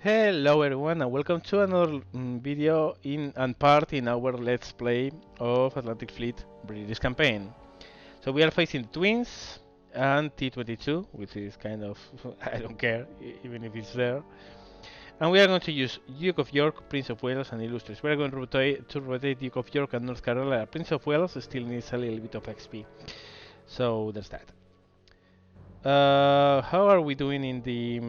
Hello everyone and welcome to another video and part in our Let's Play of Atlantic Fleet British campaign. So we are facing Twins and T-22, which is kind of, I don't care, even if it's there. And we are going to use Duke of York, Prince of Wales and Illustrious. We are going to rotate Duke of York and North Carolina. Prince of Wales still needs a little bit of XP. So there's that. How are we doing in the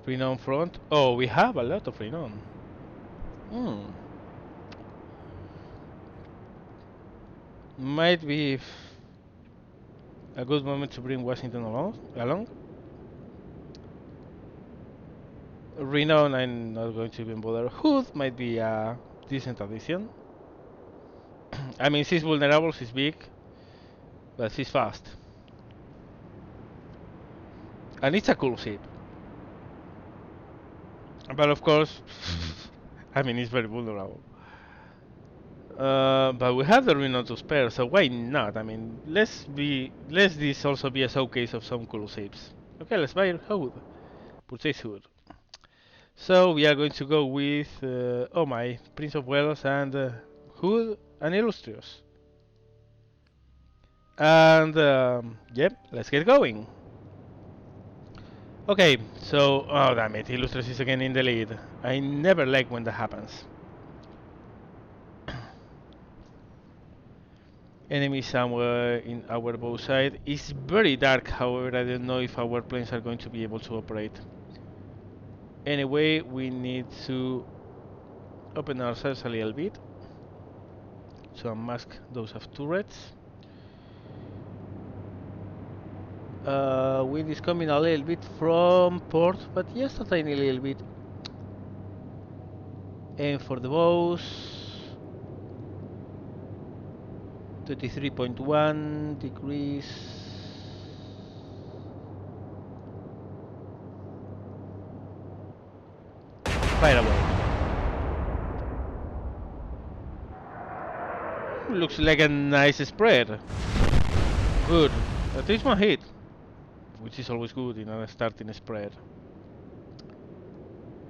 renown front? Oh, we have a lot of renown. Hmm. Might be a good moment to bring Washington along. Renown, I'm not going to even bother. Hood might be a decent addition. I mean, she's vulnerable, she's big, but she's fast. And it's a cool ship. But of course, I mean, it's very vulnerable. But we have the Renown to spare, so why not? I mean, let's this also be a showcase of some cool ships. Okay, let's buy Hood. Purchase Hood. So we are going to go with, oh my, Prince of Wales and Hood and Illustrious. And yep, let's get going. Okay, so, oh damn it, Illustrious is again in the lead. I never like when that happens. Enemy somewhere in our bow side. It's very dark, however, I don't know if our planes are going to be able to operate. Anyway, we need to open ourselves a little bit to unmask those of turrets. Wind is coming a little bit from port, but just a tiny little bit. And for the bows, 23.1 degrees. Fire away. Looks like a nice spread. Good. At least one hit, which is always good in a starting spread.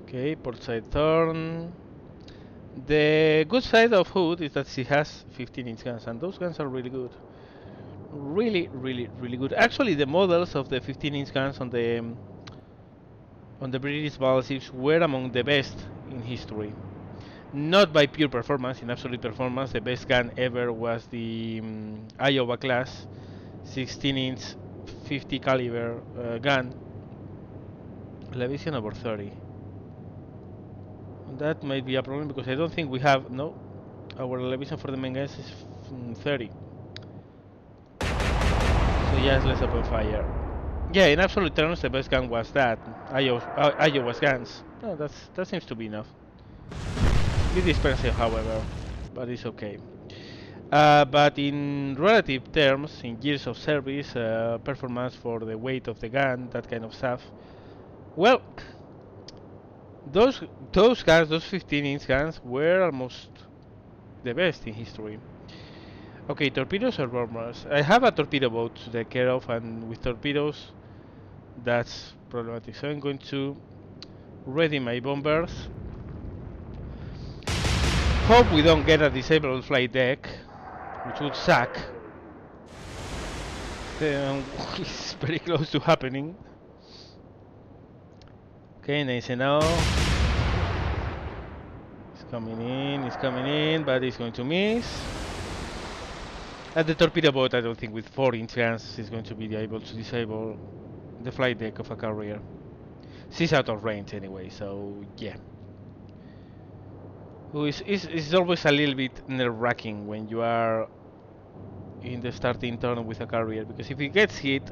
Okay, port side turn. The good side of Hood is that she has 15-inch guns, and those guns are really good. Really, really, really good. Actually, the models of the 15-inch guns on the British battleships were among the best in history. Not by pure performance, in absolute performance, the best gun ever was the Iowa class 16-inch 50 caliber gun. Elevation over 30. That might be a problem because I don't think we have, no, our elevation for the main guns is 30. So yes, let's open fire. Yeah, in absolute terms, the best gun was that Iowa's guns. No, that seems to be enough. Bit expensive, however, but it's okay. But in relative terms, in years of service, performance for the weight of the gun, that kind of stuff, well, those guns, those 15-inch guns, were almost the best in history. Okay, torpedoes or bombers? I have a torpedo boat to take care of, and with torpedoes, that's problematic. So I'm going to ready my bombers. Hope we don't get a disabled flight deck, which would suck. It's very close to happening. Okay, nice enough. It's coming in, but it's going to miss. At the torpedo boat, I don't think with 4-inch guns is going to be able to disable the flight deck of a carrier. She's out of range anyway, so yeah. It's always a little bit nerve-wracking when you are in the starting turn with a carrier, because if it gets hit,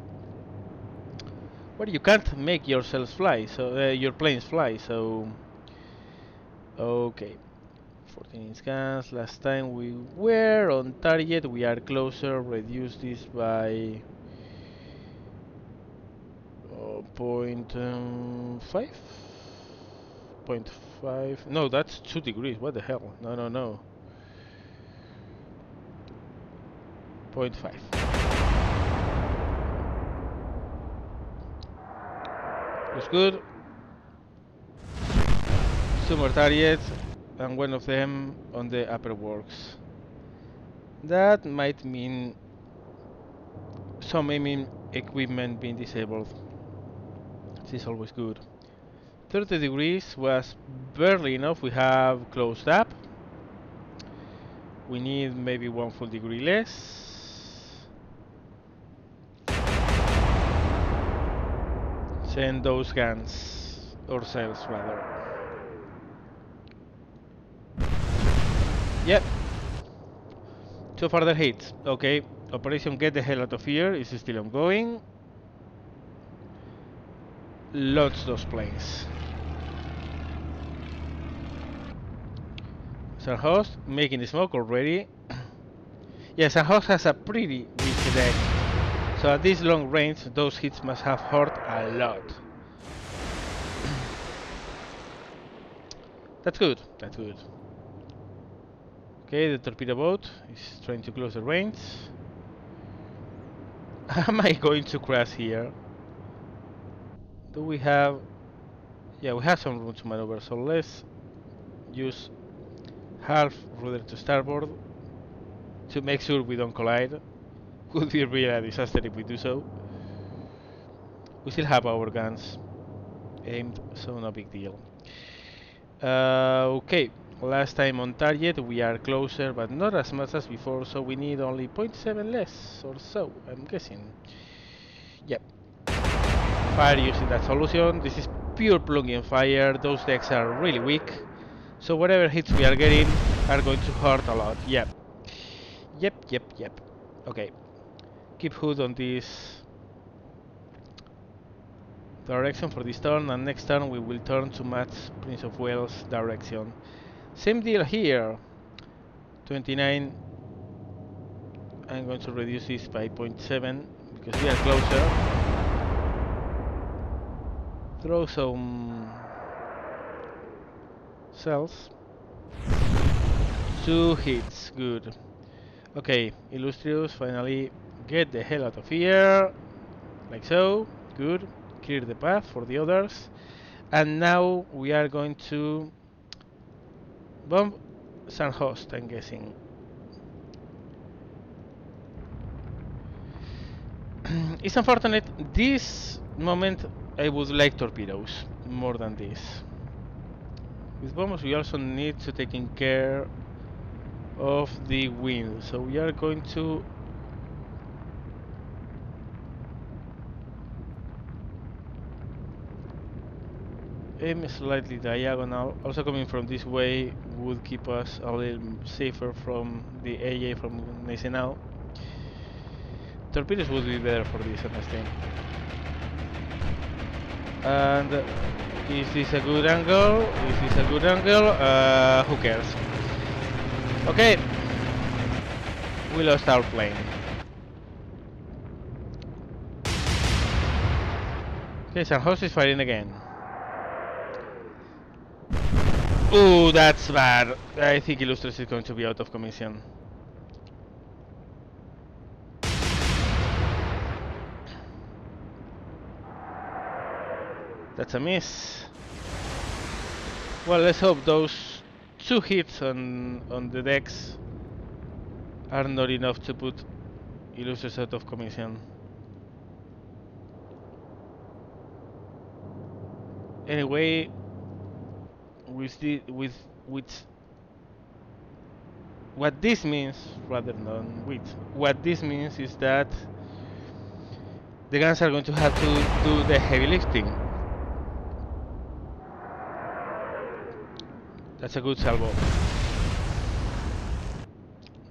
well, you can't make yourselves fly, so your planes fly. So okay, 14-inch guns. Last time we were on target. We are closer. Reduce this by 0.5. 0.5. No, that's 2 degrees. What the hell? No, no, no. 0.5. Looks good. Two more targets, and one of them on the upper works. That might mean some aiming equipment being disabled. This is always good. 30 degrees was barely enough. We have closed up. We need maybe 1 full degree less. Send those guns ourselves rather. Yep. Two further hits. Okay. Operation Get the Hell Out of Here is still ongoing. Launch those planes. Sunhost making the smoke already. Yeah, Sunhost has a pretty weak deck. So at this long range, those hits must have hurt a lot. That's good, that's good. Okay, the torpedo boat is trying to close the range. Am I going to crash here? Do we have... Yeah, we have some room to maneuver, so let's use half rudder to starboard to make sure we don't collide. Would be really a disaster if we do so. We still have our guns aimed, so no big deal. Okay, last time on target we are closer, but not as much as before, so we need only 0.7 less or so, I'm guessing. Yep. Fire using that solution. This is pure plug-in fire. Those decks are really weak, so whatever hits we are getting are going to hurt a lot. Yep. Yep. Okay. Keep hood on this direction for this turn, and next turn we will turn to match Prince of Wales direction. Same deal here. 29. I'm going to reduce this by 0.7 because we are closer. Throw some cells. 2 hits, good. Okay, Illustrious, finally get the hell out of here. Like so, good. Clear the path for the others. And now we are going to bomb Sunhost, I'm guessing. It's unfortunate. This moment I would like torpedoes more than this. With bombs we also need to take care of the wind, so we are going to aim slightly diagonal. Also coming from this way would keep us a little safer from the AA from Gneisenau. Torpedoes would be better for this, understand. And is this a good angle? Is this a good angle? Who cares? Okay. We lost our plane. Okay, Sunhost is firing again. Ooh, that's bad. I think Illustrious is going to be out of commission. That's a miss. Well, let's hope those 2 hits on the decks are not enough to put Illustrious out of commission. Anyway, what this means, rather than with, what this means is that the guns are going to have to do the heavy lifting. That's a good salvo.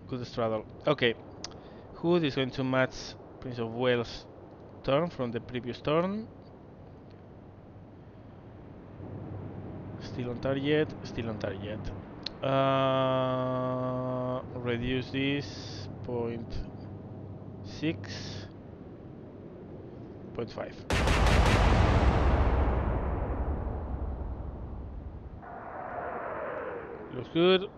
Good straddle. Okay. Hood is going to match Prince of Wales' turn from the previous turn. Still on target, still on target. Reduce this 0.6, 0.5. Looks good.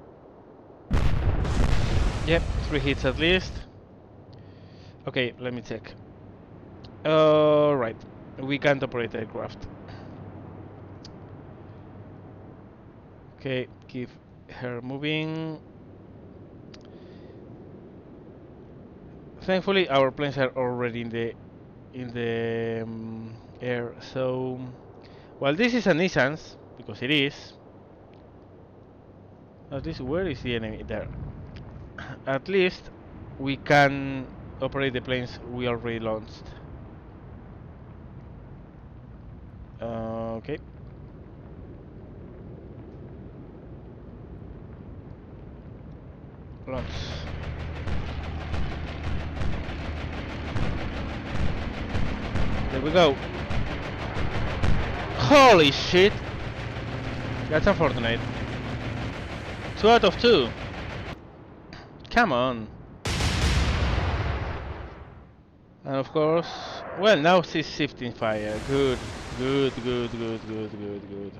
Yep, 3 hits at least. Okay, let me check. Alright, we can't operate aircraft. Okay, keep her moving. Thankfully, our planes are already in the air. So, while this is a nuisance, because it is, at least where is the enemy? There. At least we can operate the planes we already launched. Okay. Launch. There we go. Holy shit! That's unfortunate. 2 out of 2. Come on. And of course, well, now she's shifting fire. Good, good, good, good, good, good, good.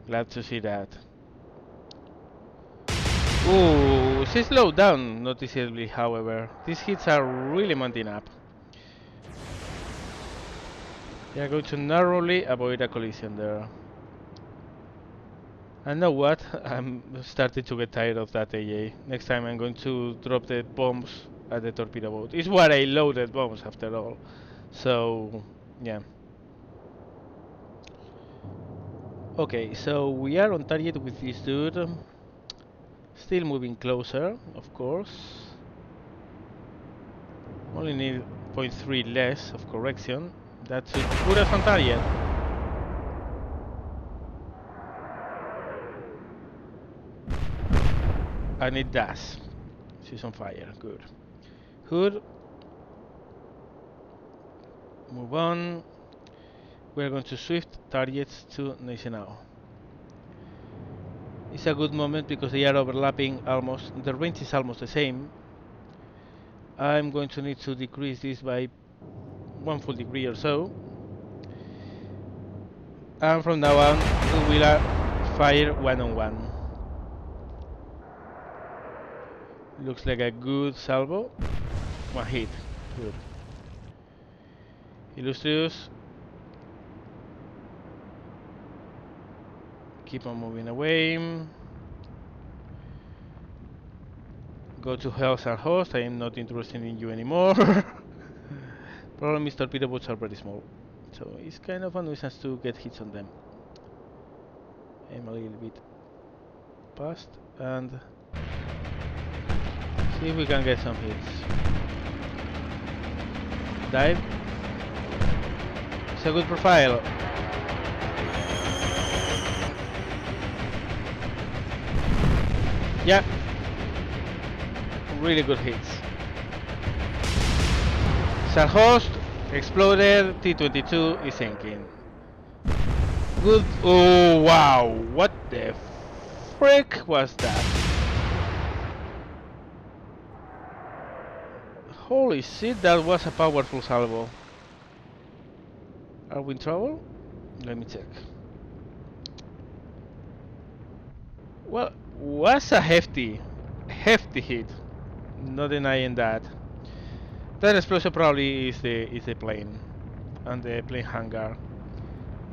Glad to see that. Ooh, she slowed down noticeably, however. These hits are really mounting up. We are going to narrowly avoid a collision there. And know what? I'm starting to get tired of that AA. Next time I'm going to drop the bombs at the torpedo boat. It's what I loaded bombs after all. So, yeah. Okay, so we are on target with this dude. Still moving closer, of course. Only need zero point 0.3 less of correction. That should put us on target. And it does. She's on fire. Good. Good. Move on. We're going to shift targets to National. It's a good moment because they are overlapping almost. The range is almost the same. I'm going to need to decrease this by 1 full degree or so. And from now on, we will fire one-on-one. Looks like a good salvo. One hit. Good. Illustrious. Keep on moving away. Go to Health and Host. I am not interested in you anymore. Problem is torpedo boats are very small. So it's kind of a nuisance to get hits on them. Aim a little bit past and see if we can get some hits. Dive. It's a good profile. Yeah. Really good hits. Sarhost exploded. T-22 is sinking. Good. Oh wow! What the frick was that? Holy shit! That was a powerful salvo. Are we in trouble? Let me check. Well, was a hefty hit. No denying that. That explosion probably is the plane and the plane hangar,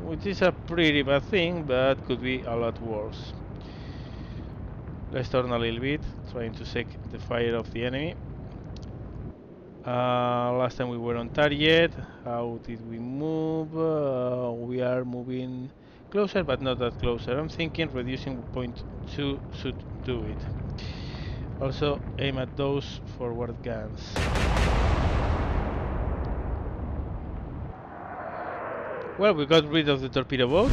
which is a pretty bad thing, but could be a lot worse. Let's turn a little bit, trying to check the fire of the enemy. Last time we were on target. How did we move? We are moving closer, but not that closer. I'm thinking reducing 0.2 should do it. Also, aim at those forward guns. Well, we got rid of the torpedo boat.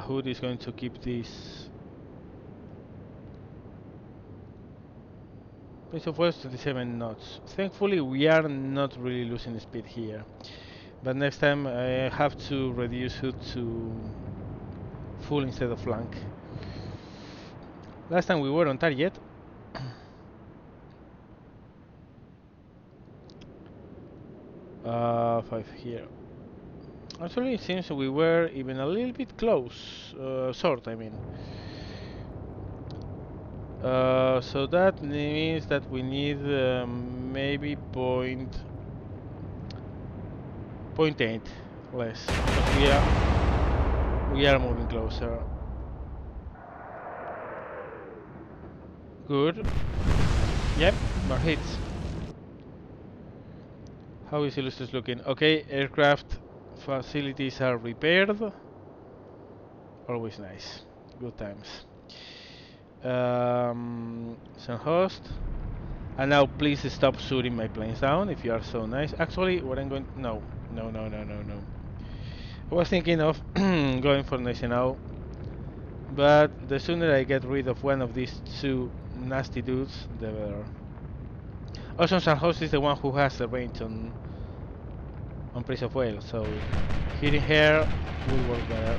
Hood is going to keep this. Pace of was 27 knots. Thankfully, we are not really losing speed here. But next time, I have to reduce Hood to full instead of flank. Last time we were on target. 5 here. Actually, it seems we were even a little bit close. Short, I mean. So that means that we need maybe point 0.8 less, because we are moving closer. Good. Yep, more hits. How is Illustrious looking? Okay, aircraft facilities are repaired. Always nice. Good times. Some host. And now please stop shooting my planes down if you are so nice. Actually, what I'm going... No. I was thinking of going for National, but the sooner I get rid of one of these two nasty dudes, the better. Also, San Host is the one who has the range on Prince of Wales, so hitting her will work better.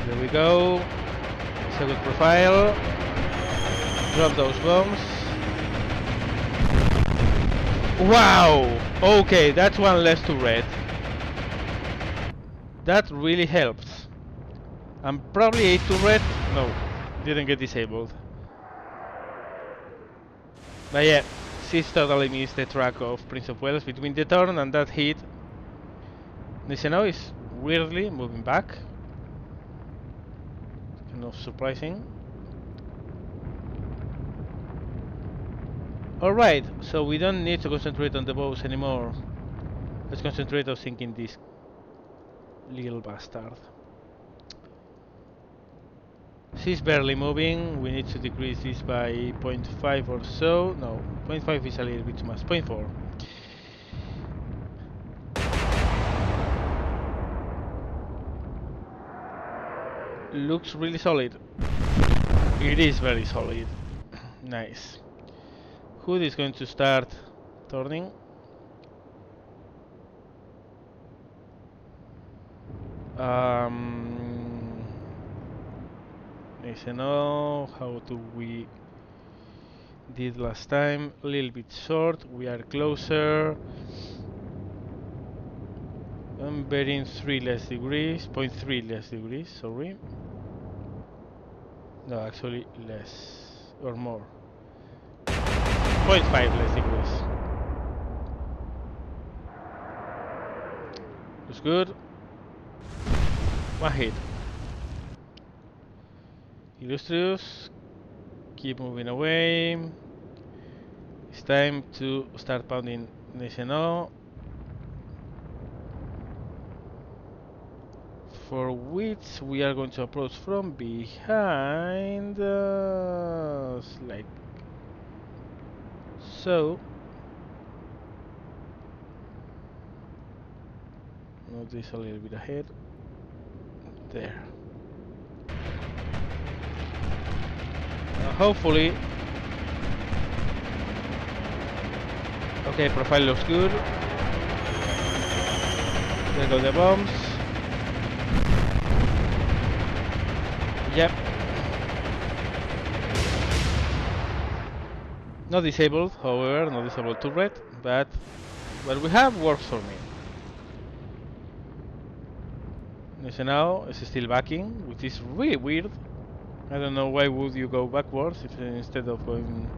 There we go. It's a good profile. Drop those bombs. Wow! Okay, that's one less to red. That really helps. And probably 8 to red. No, didn't get disabled. But yeah, she's totally missed the track of Prince of Wales between the turn and that hit. Niseno is weirdly moving back. Kind of surprising. Alright, so we don't need to concentrate on the bows anymore. Let's concentrate on sinking this little bastard. She's barely moving. We need to decrease this by 0.5 or so. No, 0.5 is a little bit too much. 0.4. Looks really solid. It is very solid. Nice. Hood is going to start turning. No, how do we did last time? A little bit short. We are closer. I'm betting 3 less degrees, 0.3 less degrees. Sorry. No, actually less or more. 0.5 less degrees. Looks good. One hit. Illustrious, keep moving away. It's time to start pounding National, for which we are going to approach from behind, like so. Move this a little bit ahead. There. Hopefully. Okay, profile looks good. There go the bombs. Yep. Not disabled, however, not disabled to red, but what we have works for me. Now is still backing, which is really weird. I don't know why would you go backwards if instead of going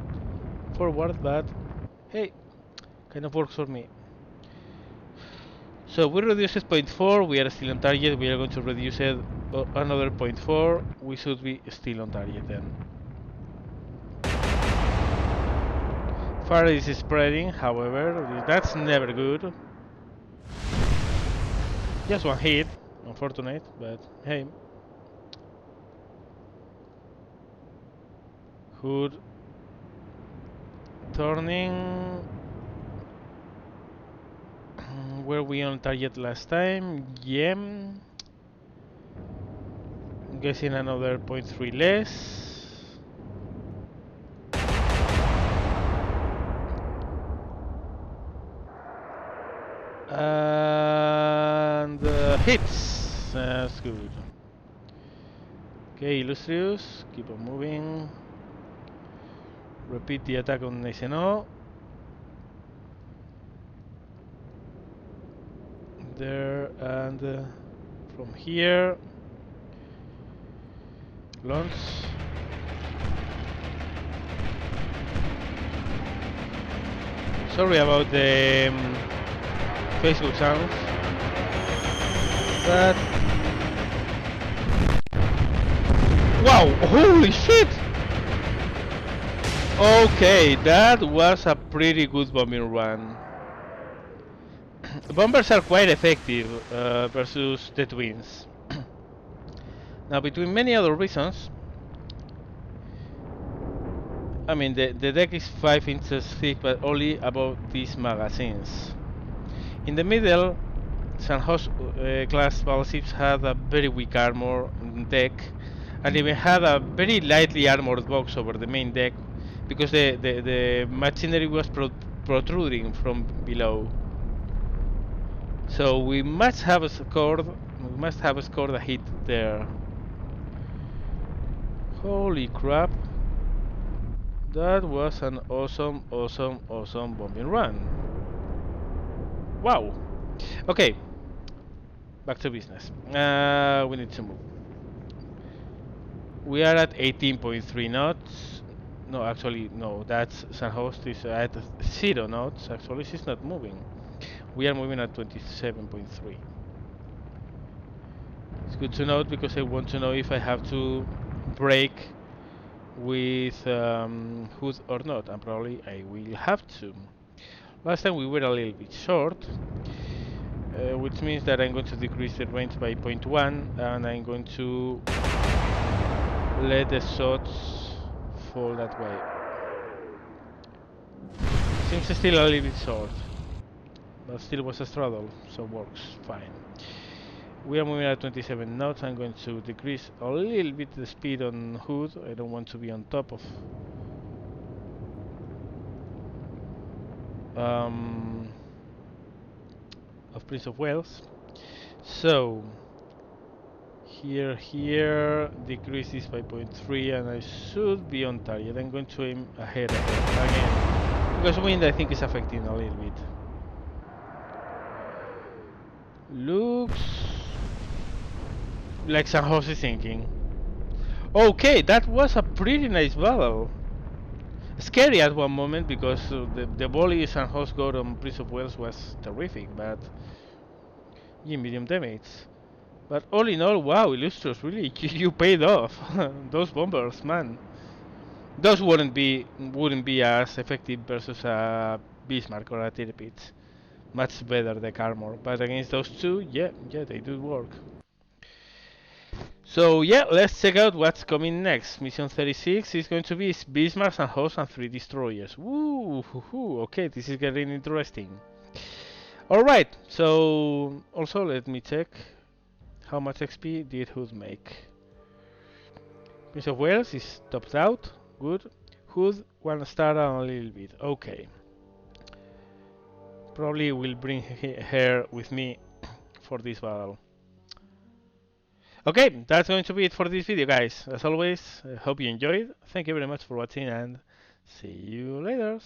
forward, but hey, kind of works for me. So we reduce it 0.4, we are still on target, we are going to reduce it another 0.4, we should be still on target then. Fire is spreading, however, that's never good. Just one hit, unfortunate, but hey. Hood turning. Were we on target last time? Yeah. I'm guessing another 0.3 less. And hits. That's good. Okay, Illustrious, keep on moving. Repeat the attack on National. There and from here. Launch. Sorry about the Facebook sounds. But wow! Holy shit! Okay, that was a pretty good bombing run. Bombers are quite effective versus the twins. Now, between many other reasons, I mean, the deck is 5 inches thick, but only about these magazines. In the middle, San Jose class battleships had a very weak armor deck, and even had a very lightly armored box over the main deck, because the machinery was protruding from below. So we must have scored a hit there. Holy crap! That was an awesome bombing run. Wow. Okay, back to business. We need to move. We are at 18.3 knots. No, actually, no. That's San Host is at 0 knots. Actually, she's not moving. We are moving at 27.3. It's good to note because I want to know if I have to break with hood or not, and probably I will have to. Last time we were a little bit short, which means that I'm going to decrease the range by 0.1, and I'm going to let the shots fall that way. Seems still a little bit short, but still was a straddle, so works fine. We are moving at 27 knots. I'm going to decrease a little bit the speed on hood. I don't want to be on top of Prince of Wales. So here, decrease this by 0.3, and I should be on target. I'm going to aim ahead again, because wind I think is affecting a little bit. Looks like San Jose is thinking. Okay, that was a pretty nice battle. Scary at one moment because the volley San Jose got on Prince of Wales was terrific, but yeah, medium damage. But all in all, wow, Illustrious, really, you paid off. Those bombers, man. Those wouldn't be as effective versus a Bismarck or a Tirpitz. Much better the armor, but against those two, yeah, they do work. So yeah, let's check out what's coming next. Mission 36 is going to be Bismarck and Host and 3 destroyers. Woo, okay, this is getting interesting. Alright, so also let me check how much XP did Hood make. Prince of Wales is topped out, good. Hood 1 star and a little bit, okay. Probably will bring her with me for this battle. Okay, that's going to be it for this video, guys. As always, I hope you enjoyed. Thank you very much for watching, and see you later.